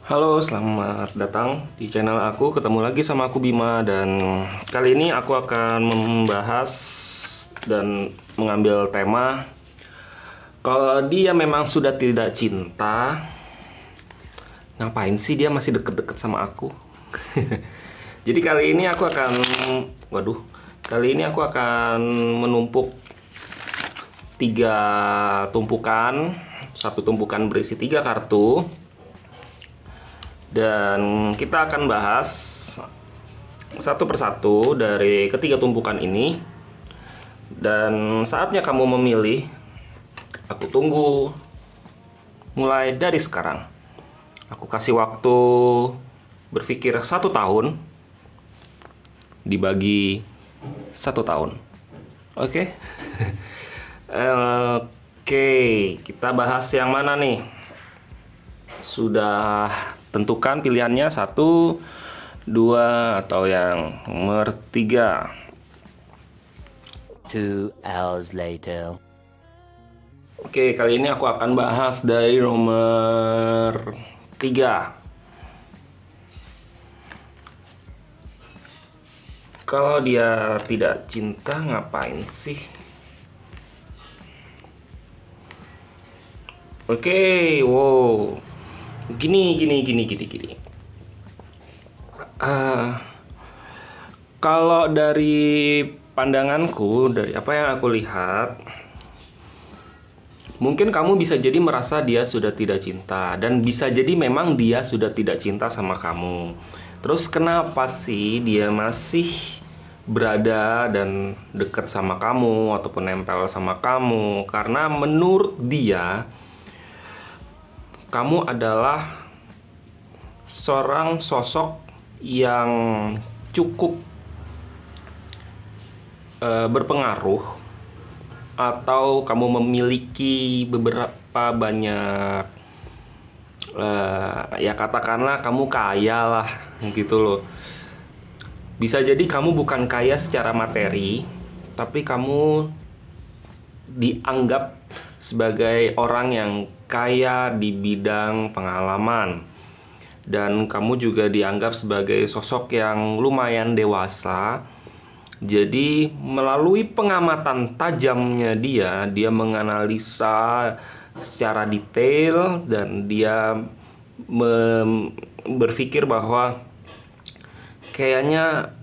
Halo, selamat datang di channel aku. Ketemu lagi sama aku Bima, dan kali ini aku akan membahas dan mengambil tema kalau dia memang sudah tidak cinta, ngapain sih dia masih deket-deket sama aku? Jadi kali ini aku akan menumpuk tiga tumpukan, satu tumpukan berisi tiga kartu. Dan kita akan bahas satu persatu dari ketiga tumpukan ini. Dan saatnya kamu memilih. Aku tunggu mulai dari sekarang. Aku kasih waktu berpikir 1 tahun dibagi 1 tahun. Oke? Oke, kita bahas yang mana nih? Sudah tentukan pilihannya, 1, 2, atau yang nomor 3. 2 hours later. Oke, kali ini aku akan bahas dari nomor 3. Kalau dia tidak cinta, ngapain sih? Oke, wow. Gini. Kalau dari pandanganku, dari apa yang aku lihat, mungkin kamu bisa jadi merasa dia sudah tidak cinta, dan bisa jadi memang dia sudah tidak cinta sama kamu. Terus kenapa sih dia masih berada dan dekat sama kamu ataupun nempel sama kamu? Karena menurut dia, kamu adalah seorang sosok yang cukup berpengaruh, atau kamu memiliki beberapa banyak, ya katakanlah kamu kaya lah gitu loh. Bisa jadi kamu bukan kaya secara materi, tapi kamu dianggap sebagai orang yang kaya di bidang pengalaman, dan kamu juga dianggap sebagai sosok yang lumayan dewasa. Jadi melalui pengamatan tajamnya dia menganalisa secara detail, dan dia berpikir bahwa kayaknya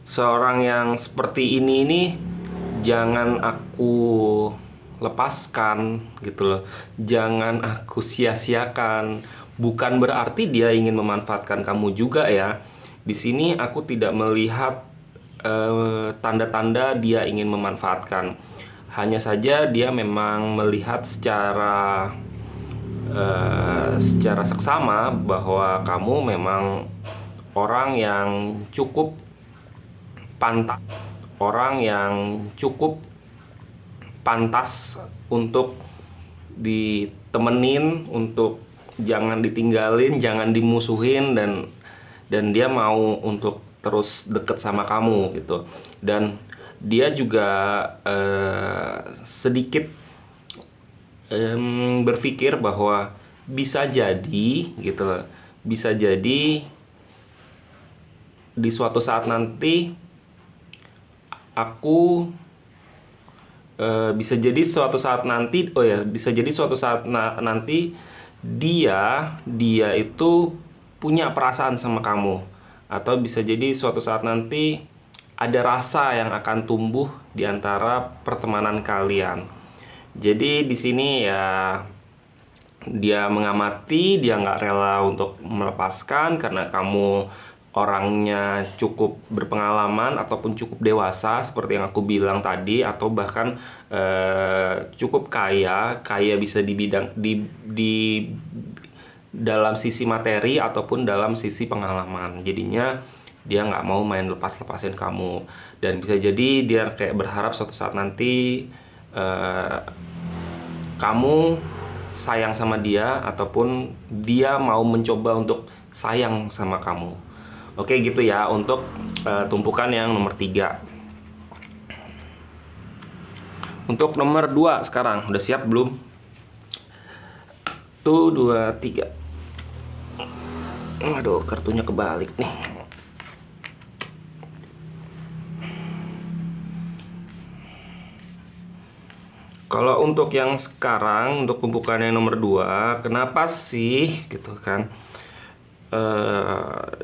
seorang yang seperti ini jangan aku lepaskan gitu loh. Jangan aku sia-siakan. Bukan berarti dia ingin memanfaatkan kamu juga ya. Di sini aku tidak melihat tanda-tanda dia ingin memanfaatkan. Hanya saja dia memang melihat secara seksama bahwa kamu memang orang yang cukup pantas, untuk ditemenin, untuk jangan ditinggalin, jangan dimusuhin, dan dia mau untuk terus deket sama kamu gitu. Dan dia juga sedikit berpikir bahwa bisa jadi gitu loh, bisa jadi di suatu saat nanti aku bisa jadi suatu saat nanti dia itu punya perasaan sama kamu, atau bisa jadi suatu saat nanti ada rasa yang akan tumbuh di antara pertemanan kalian. Jadi di sini ya dia mengamati, dia nggak rela untuk melepaskan karena kamu orangnya cukup berpengalaman ataupun cukup dewasa seperti yang aku bilang tadi, atau bahkan cukup kaya bisa di dalam sisi materi ataupun dalam sisi pengalaman. Jadinya dia nggak mau main lepas-lepasin kamu, dan bisa jadi dia kayak berharap suatu saat nanti kamu sayang sama dia, ataupun dia mau mencoba untuk sayang sama kamu. Oke gitu ya untuk tumpukan yang nomor 3. Untuk nomor 2 sekarang, udah siap belum? 2, 3. Aduh, kartunya kebalik nih. Kalau untuk yang sekarang, untuk pembukaan yang nomor 2, kenapa sih gitu kan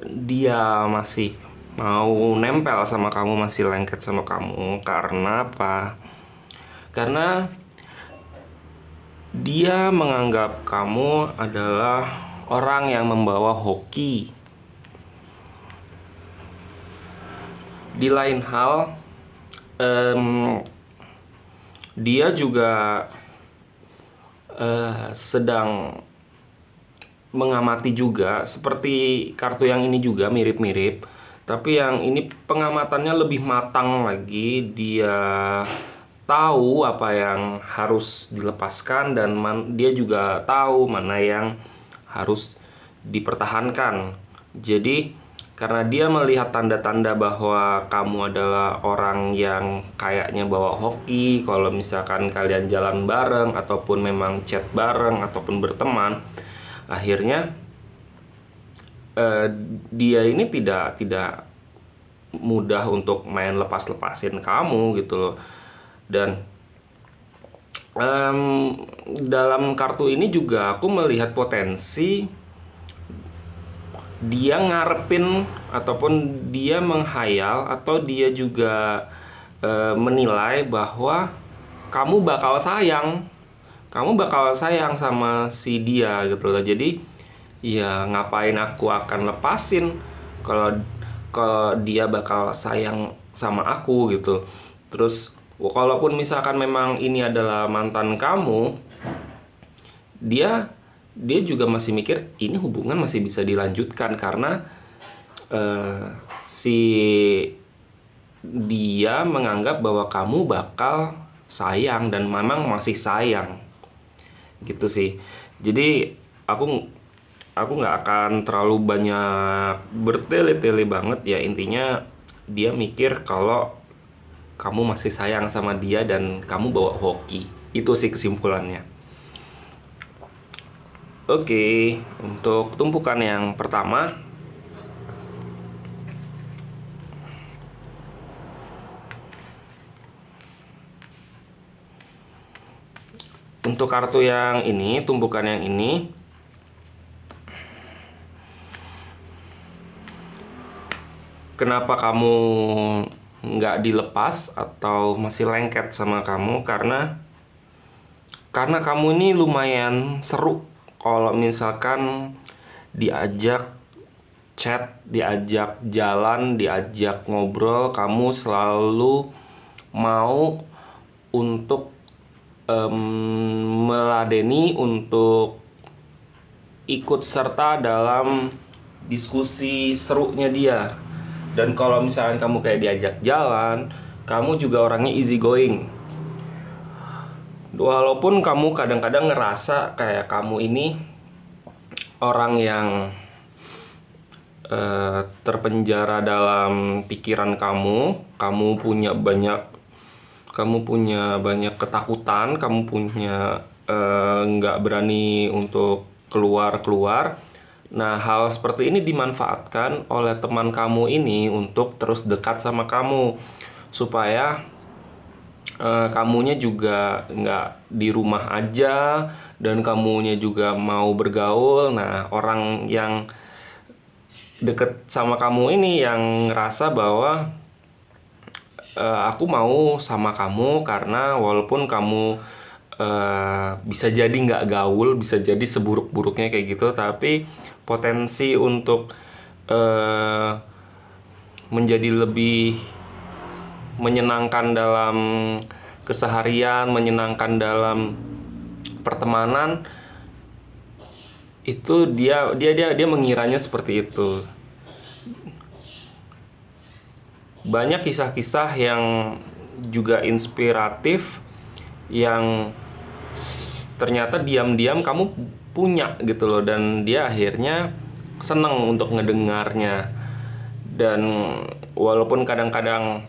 dia masih mau nempel sama kamu, masih lengket sama kamu? Karena apa? Karena dia menganggap kamu adalah orang yang membawa hoki. Di lain hal, dia juga sedang mengamati juga, seperti kartu yang ini juga mirip-mirip, tapi yang ini pengamatannya lebih matang lagi. Dia tahu apa yang harus dilepaskan dan dia juga tahu mana yang harus dipertahankan. Jadi karena dia melihat tanda-tanda bahwa kamu adalah orang yang kayaknya bawa hoki, kalau misalkan kalian jalan bareng ataupun memang chat bareng ataupun berteman, akhirnya dia ini tidak mudah untuk main lepas-lepasin kamu gitu loh. Dan dalam kartu ini juga aku melihat potensi dia ngarepin ataupun dia menghayal atau dia juga menilai bahwa kamu bakal sayang sama si dia gitu loh. Jadi ya ngapain aku akan lepasin kalau kalau dia bakal sayang sama aku gitu. Terus walaupun misalkan memang ini adalah mantan kamu, dia juga masih mikir ini hubungan masih bisa dilanjutkan karena si dia menganggap bahwa kamu bakal sayang dan memang masih sayang gitu sih. Jadi aku nggak akan terlalu banyak bertele-tele banget ya. Intinya dia mikir kalau kamu masih sayang sama dia dan kamu bawa hoki. Itu sih kesimpulannya. Oke, untuk tumpukan yang pertama, untuk kartu yang ini, tumpukan yang ini, kenapa kamu nggak dilepas atau masih lengket sama kamu? Karena kamu ini lumayan seru kalau misalkan diajak chat, diajak jalan, diajak ngobrol, kamu selalu mau untuk meladeni, untuk ikut serta dalam diskusi serunya dia. Dan kalau misalkan kamu kayak diajak jalan, kamu juga orangnya easy going. Walaupun kamu kadang-kadang ngerasa kayak kamu ini orang yang terpenjara dalam pikiran kamu punya banyak ketakutan, kamu punya nggak berani untuk keluar. Nah, hal seperti ini dimanfaatkan oleh teman kamu ini untuk terus dekat sama kamu, supaya kamunya juga nggak di rumah aja dan kamunya juga mau bergaul. Nah, orang yang deket sama kamu ini yang ngerasa bahwa aku mau sama kamu karena walaupun kamu bisa jadi nggak gaul, bisa jadi seburuk-buruknya kayak gitu, tapi potensi untuk menjadi lebih menyenangkan dalam keseharian, menyenangkan dalam pertemanan, itu dia mengiranya seperti itu. Banyak kisah-kisah yang juga inspiratif yang ternyata diam-diam kamu punya gitu loh, dan dia akhirnya senang untuk ngedengarnya. Dan walaupun kadang-kadang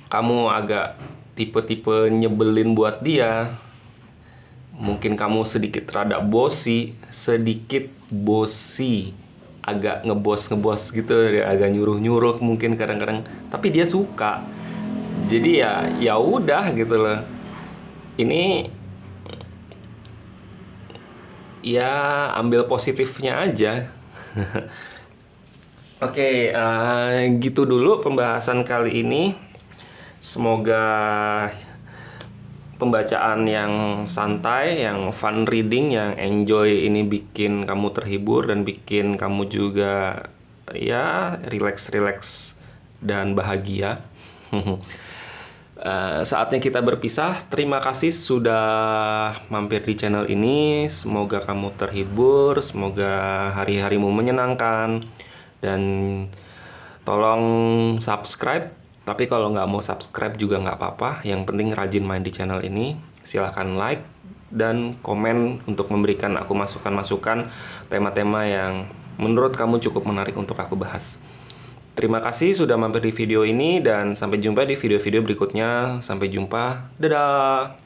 kamu agak tipe-tipe nyebelin buat dia, mungkin kamu sedikit rada bosi, agak ngebos gitu, agak nyuruh mungkin kadang-kadang, tapi dia suka. Jadi ya udah gitu loh. Ini ya ambil positifnya aja. Oke, gitu dulu pembahasan kali ini. Semoga pembacaan yang santai, yang fun reading, yang enjoy ini bikin kamu terhibur dan bikin kamu juga ya relax dan bahagia. Saatnya kita berpisah. Terima kasih sudah mampir di channel ini. Semoga kamu terhibur, semoga hari-harimu menyenangkan, dan tolong subscribe. Tapi kalau nggak mau subscribe juga nggak apa-apa. Yang penting rajin main di channel ini. Silahkan like dan komen untuk memberikan aku masukan-masukan tema-tema yang menurut kamu cukup menarik untuk aku bahas. Terima kasih sudah mampir di video ini, dan sampai jumpa di video-video berikutnya. Sampai jumpa. Dadah!